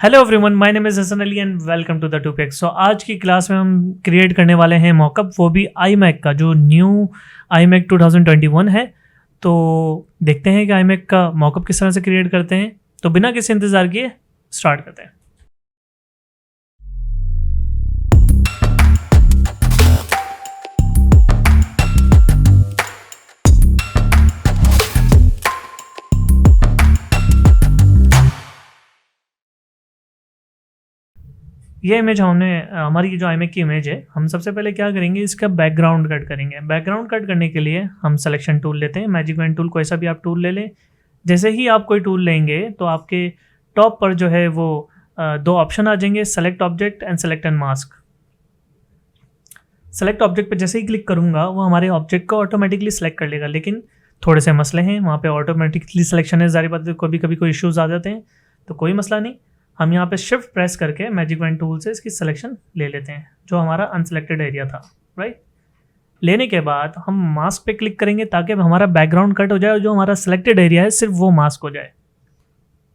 Hello everyone, my name is Hasan Ali and welcome to the topic. So आज की class में हम क्रिएट करने वाले हैं मॉकअप, वो भी iMac का, जो न्यू iMac 2021 है। तो देखते हैं कि iMac का मॉकअप किस तरह से क्रिएट करते हैं। तो बिना किसी इंतज़ार किए स्टार्ट करते हैं। ये इमेज हमारी जो iMac की इमेज है, हम सबसे पहले क्या करेंगे, इसका बैकग्राउंड कट करेंगे। बैकग्राउंड कट करने के लिए हम सिलेक्शन टूल लेते हैं, मैजिक वैन टूल, कोई सा भी आप टूल ले लें। जैसे ही आप कोई टूल लेंगे तो आपके टॉप पर जो है वो दो ऑप्शन आ जाएंगे, select object and select and mask. Select object पर जैसे ही क्लिक करूँगा वो हमारे ऑब्जेक्ट को ऑटोमेटिकली सेलेक्ट कर लेगा, लेकिन थोड़े से मसले हैं वहाँ पे। ऑटोमेटिकली सिलेक्शन है, जारी बात है, कभी कभी कोई इश्यूज़ आ जाते हैं, तो कोई मसला नहीं। हम यहाँ पे शिफ्ट प्रेस करके मैजिक वैन टूल से इसकी सिलेक्शन ले लेते हैं, जो हमारा अनसेलेक्टेड एरिया था, राइट। लेने के बाद हम मास्क पे क्लिक करेंगे ताकि हमारा बैकग्राउंड कट हो जाए और जो हमारा सिलेक्टेड एरिया है सिर्फ वो मास्क हो जाए,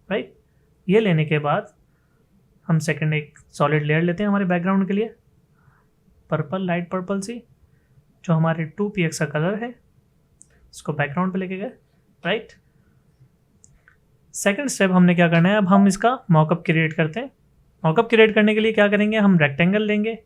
राइट। ये लेने के बाद हम सेकंड एक सॉलिड लेयर लेते हैं हमारे बैकग्राउंड के लिए, पर्पल, लाइट पर्पल सी, जो हमारे 2px का कलर है, इसको बैकग्राउंड पे लेके गए, राइट। सेकंड स्टेप हमने क्या करना है, अब हम इसका मॉकअप क्रिएट करते हैं। मॉकअप क्रिएट करने के लिए क्या करेंगे, हम रेक्टेंगल लेंगे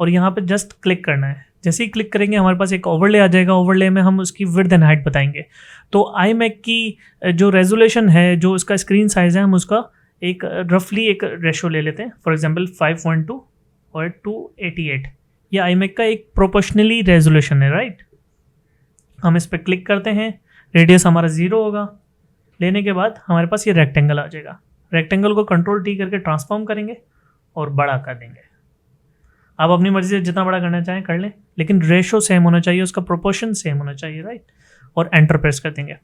और यहाँ पे जस्ट क्लिक करना है। जैसे ही क्लिक करेंगे हमारे पास एक ओवरले आ जाएगा। ओवरले में हम उसकी विड्थ एंड हाइट बताएंगे। तो iMac की जो रेजोल्यूशन है, जो उसका स्क्रीन साइज़ है, हम उसका एक रफली एक रेशो ले लेते हैं। फॉर एग्जाम्पल 5.2 और 288, ये iMac का एक प्रोपोर्शनली रेजोल्यूशन है, राइट। हम इस पर क्लिक करते हैं, रेडियस हमारा 0 होगा। लेने के बाद हमारे पास ये रेक्टेंगल आ जाएगा। रेक्टेंगल को कंट्रोल टी करके ट्रांसफॉर्म करेंगे और बड़ा कर देंगे। आप अपनी मर्जी से जितना बड़ा करना चाहें कर लें, लेकिन रेशो सेम होना चाहिए, उसका प्रोपोर्शन सेम होना चाहिए, राइट। और एंटर प्रेस कर देंगे।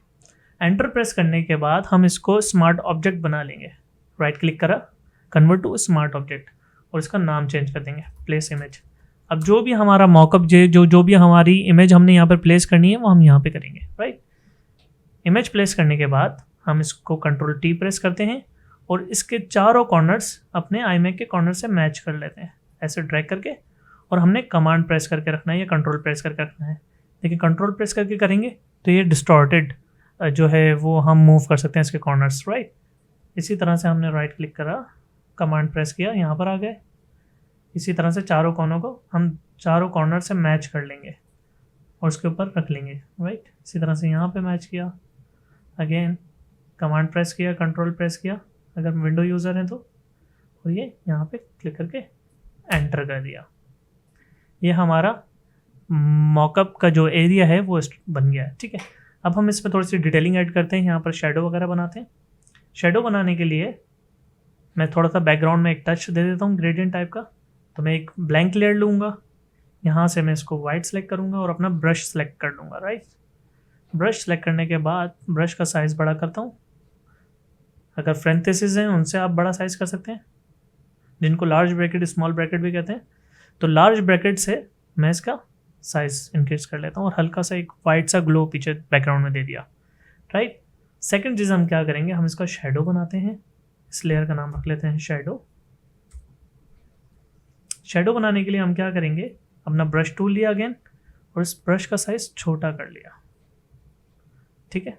एंटर प्रेस करने के बाद हम इसको स्मार्ट ऑब्जेक्ट बना लेंगे। राइट क्लिक करा, कन्वर्ट टू स्मार्ट ऑब्जेक्ट, और इसका नाम चेंज कर देंगे, प्लेस इमेज। अब जो भी हमारा मॉकअप जो भी हमारी इमेज हमने यहाँ पर प्लेस करनी है वो हम यहाँ पे करेंगे, राइट। इमेज प्लेस करने के बाद हम इसको कंट्रोल टी प्रेस करते हैं और इसके चारों कॉर्नर्स अपने iMac के कॉर्नर से मैच कर लेते हैं, ऐसे ड्रैग करके। और हमने कमांड प्रेस करके रखना है या कंट्रोल प्रेस करके रखना है। देखिए कंट्रोल प्रेस करके करेंगे तो ये डिस्टॉर्टेड जो है वो हम मूव कर सकते हैं इसके कॉर्नर्स, राइट। इसी तरह से हमने राइट क्लिक करा, कमांड प्रेस किया, यहाँ पर आ गए। इसी तरह से चारों कोनों को हम चारों कॉर्नर से मैच कर लेंगे और उसके ऊपर रख लेंगे, राइट। इसी तरह से यहाँ पे मैच किया, अगेन कमांड प्रेस किया, कंट्रोल प्रेस किया अगर विंडो यूज़र है तो, और ये यहाँ पे क्लिक करके एंटर कर दिया। ये हमारा मॉकअप का जो एरिया है वो बन गया है, ठीक है। अब हम इसमें थोड़ी सी डिटेलिंग ऐड करते हैं, यहाँ पर शेडो वगैरह बनाते हैं। शेडो बनाने के लिए मैं थोड़ा सा बैकग्राउंड में एक टच दे देता हूँ ग्रेडियंट टाइप का। तो मैं एक ब्लैंक लेयर लूँगा, यहाँ से मैं इसको वाइट सेलेक्ट करूँगा और अपना ब्रश सेलेक्ट कर लूँगा, राइट। ब्रश सेलेक्ट करने के बाद ब्रश का साइज़ बड़ा करता हूँ। अगर फ्रेंथेसिस हैं उनसे आप बड़ा साइज़ कर सकते हैं, जिनको लार्ज ब्रैकेट, स्मॉल ब्रैकेट भी कहते हैं। तो लार्ज ब्रैकेट से मैं इसका साइज़ इंक्रीज कर लेता हूँ और हल्का सा एक वाइट सा ग्लो पीछे बैकग्राउंड में दे दिया, राइट। सेकंड चीज़ हम क्या करेंगे, हम इसका शेडो बनाते हैं। इस लेयर का नाम रख लेते हैं शेडो। शेडो बनाने के लिए हम क्या करेंगे, अपना ब्रश टूल लिया अगेन और इस ब्रश का साइज़ छोटा कर लिया, ठीक है।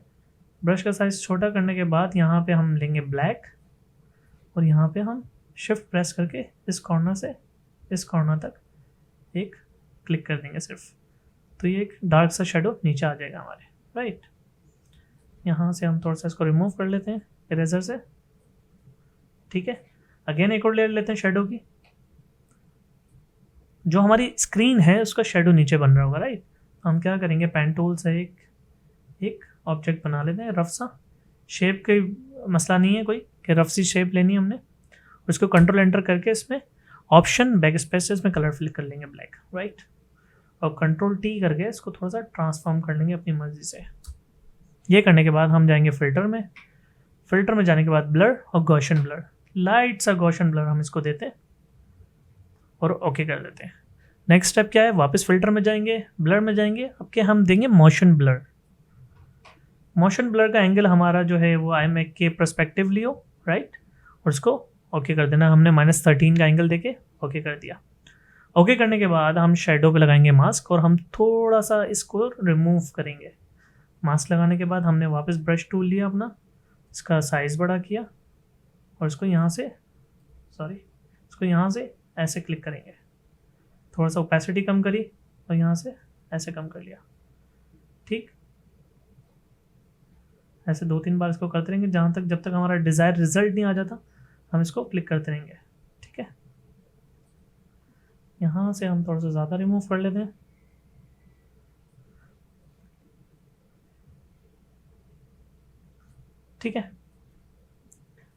ब्रश का साइज़ छोटा करने के बाद यहाँ पे हम लेंगे ब्लैक और यहाँ पे हम शिफ्ट प्रेस करके इस कॉर्नर से इस कॉर्नर तक एक क्लिक कर देंगे सिर्फ, तो ये एक डार्क सा शेडो नीचे आ जाएगा हमारे, राइट। यहाँ से हम थोड़ा सा इसको रिमूव कर लेते हैं इरेजर से, ठीक है। अगेन एक और लेयर लेते हैं शेडो की। जो हमारी स्क्रीन है उसका शेडो नीचे बन रहा होगा, राइट। हम क्या करेंगे, पेन टूल से एक ऑब्जेक्ट बना लेते हैं रफ सा। शेप के मसला नहीं है कोई कि रफ सी शेप लेनी है हमने। उसको कंट्रोल एंटर करके इसमें ऑप्शन बैक स्पेस से इसमें कलर फिल कर लेंगे ब्लैक, राइट। और कंट्रोल टी करके इसको थोड़ा सा ट्रांसफॉर्म कर लेंगे अपनी मर्जी से। ये करने के बाद हम जाएंगे फिल्टर में। फिल्टर में जाने के बाद ब्लर और गॉसियन ब्लर, लाइट सा गॉसियन ब्लर हम इसको देते हैं और ओके कर देते हैं। नेक्स्ट स्टेप क्या है, वापस फिल्टर में जाएंगे, ब्लर में जाएंगे, अब के हम देंगे मोशन ब्लर। मोशन ब्लर का एंगल हमारा जो है वो iMac के पर्सपेक्टिव लियो, राइट, और उसको ओके कर देना। हमने -13 का एंगल देके ओके कर दिया। ओके करने के बाद हम शेडो पे लगाएंगे मास्क और हम थोड़ा सा इसको रिमूव करेंगे। मास्क लगाने के बाद हमने वापस ब्रश टूल लिया अपना, इसका साइज़ बड़ा किया और इसको यहाँ से ऐसे क्लिक करेंगे। थोड़ा सा ओपेसिटी कम करी और यहाँ से ऐसे कम कर लिया। ठीक, ऐसे 2-3 बार इसको करते रहेंगे जब तक हमारा डिज़ायर रिजल्ट नहीं आ जाता हम इसको क्लिक करते रहेंगे। ठीक है, यहाँ से हम थोड़ा सा ज़्यादा रिमूव कर लेते हैं। ठीक है,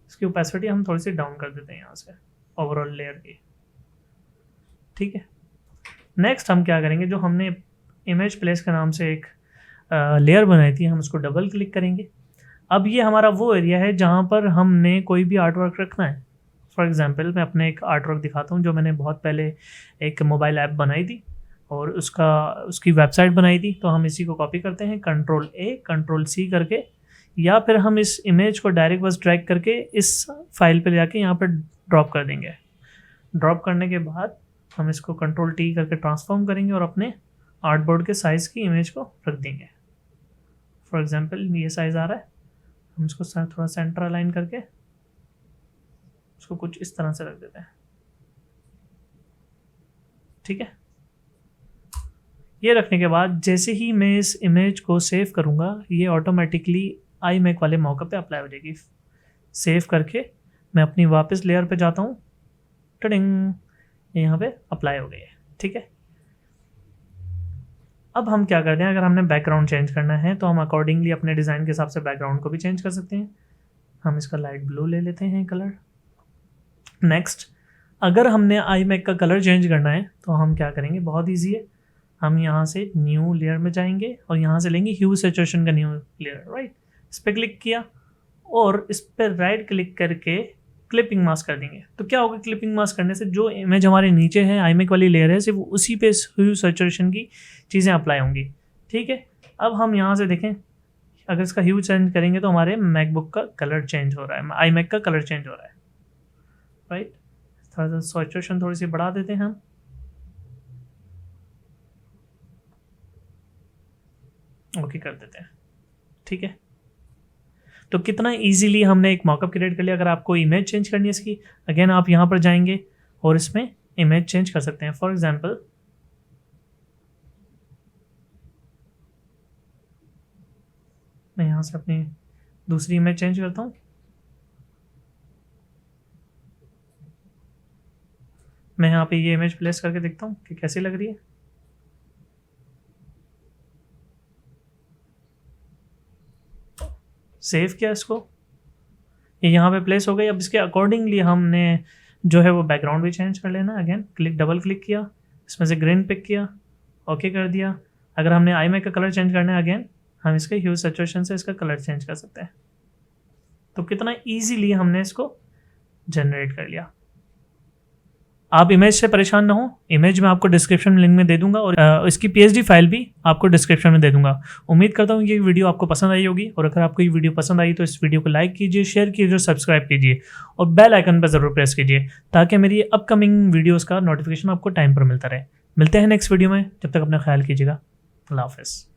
इसकी ओपेसिटी हम थोड़ी सी डाउन कर देते हैं यहाँ से ओवरऑल लेयर की। ठीक है, नेक्स्ट हम क्या करेंगे, जो हमने इमेज प्लेस के नाम से एक लेयर बनाई थी, हम उसको डबल क्लिक करेंगे। अब ये हमारा वो एरिया है जहाँ पर हमने कोई भी आर्ट वर्क रखना है। फॉर एग्जांपल मैं अपने एक आर्ट वर्क दिखाता हूँ जो मैंने बहुत पहले एक मोबाइल ऐप बनाई थी और उसकी वेबसाइट बनाई थी। तो हम इसी को कॉपी करते हैं Ctrl+A Ctrl+C करके, या फिर हम इस इमेज को डायरेक्ट बस ड्रैग करके इस फाइल पे जाके यहाँ पर ड्रॉप कर देंगे। ड्रॉप करने के बाद हम इसको Ctrl+T करके ट्रांसफॉर्म करेंगे और अपने आर्टबोर्ड के साइज़ की इमेज को रख देंगे। फॉर एग्जांपल ये साइज़ आ रहा है, हम इसको थोड़ा सेंटर अलाइन करके उसको कुछ इस तरह से रख देते हैं। ठीक है, ये रखने के बाद जैसे ही मैं इस इमेज को सेव करूँगा ये ऑटोमेटिकली iMac वाले मॉकअप पे अप्लाई हो जाएगी। सेव करके मैं अपनी वापस लेयर पे जाता हूँ, टडिंग, यहाँ पे अप्लाई हो गई है। ठीक है, अब हम क्या करते हैं, अगर हमने बैकग्राउंड चेंज करना है तो हम अकॉर्डिंगली अपने डिज़ाइन के हिसाब से बैकग्राउंड को भी चेंज कर सकते हैं। हम इसका लाइट ब्लू ले लेते हैं कलर। नेक्स्ट, अगर हमने iMac का कलर चेंज करना है तो हम क्या करेंगे, बहुत ईजी है। हम यहाँ से न्यू लेयर में जाएंगे और यहाँ से लेंगे ह्यू सैचुरेशन का न्यू लेयर, राइट। इस पर क्लिक किया और इस पर राइट क्लिक करके क्लिपिंग मास्क कर देंगे। तो क्या होगा, क्लिपिंग मास्क करने से जो इमेज हमारे नीचे है iMac वाली लेयर है सिर्फ उसी पे ह्यू सैचुरेशन की चीज़ें अप्लाई होंगी। ठीक है, अब हम यहाँ से देखें, अगर इसका ह्यू चेंज करेंगे तो हमारे मैकबुक का कलर चेंज हो रहा है, iMac का कलर चेंज हो रहा है, राइट। थोड़ा सा सैचुरेशन थोड़ी सी बढ़ा देते हैं हम। ओके कर देते हैं। ठीक है, तो कितना इजीली हमने एक मॉकअप क्रिएट कर लिया। अगर आपको इमेज चेंज करनी है इसकी, अगेन आप यहाँ पर जाएंगे और इसमें इमेज चेंज कर सकते हैं। फॉर एग्जांपल मैं यहाँ से अपनी दूसरी इमेज चेंज करता हूँ। मैं यहाँ पे ये इमेज प्लेस करके देखता हूँ कि कैसी लग रही है। सेव किया इसको, ये यहाँ पे प्लेस हो गई। अब इसके अकॉर्डिंगली हमने जो है वो बैकग्राउंड भी चेंज कर लेना। अगेन डबल क्लिक किया, इसमें से ग्रीन पिक किया, ओके कर दिया। अगर हमने iMac का कलर चेंज करना है, अगेन हम इसके ह्यू सैचुरेशन से इसका कलर चेंज कर सकते हैं। तो कितना ईजीली हमने इसको जनरेट कर लिया। आप इमेज से परेशान ना हो, इमेज मैं आपको डिस्क्रिप्शन लिंक में दे दूंगा और इसकी PSD फाइल भी आपको डिस्क्रिप्शन में दे दूंगा। उम्मीद करता हूँ ये वीडियो आपको पसंद आई होगी, और अगर आपको ये वीडियो पसंद आई तो इस वीडियो को लाइक कीजिए, शेयर कीजिए, सब्सक्राइब कीजिए और बेल आइकन पर ज़रूर प्रेस कीजिए ताकि मेरी अपकमिंग वीडियोज़ का नोटिफिकेशन आपको टाइम पर मिलता रहे। मिलते हैं नेक्स्ट वीडियो में, जब तक अपना ख्याल कीजिएगा। अल्लाह हाफ़िज़।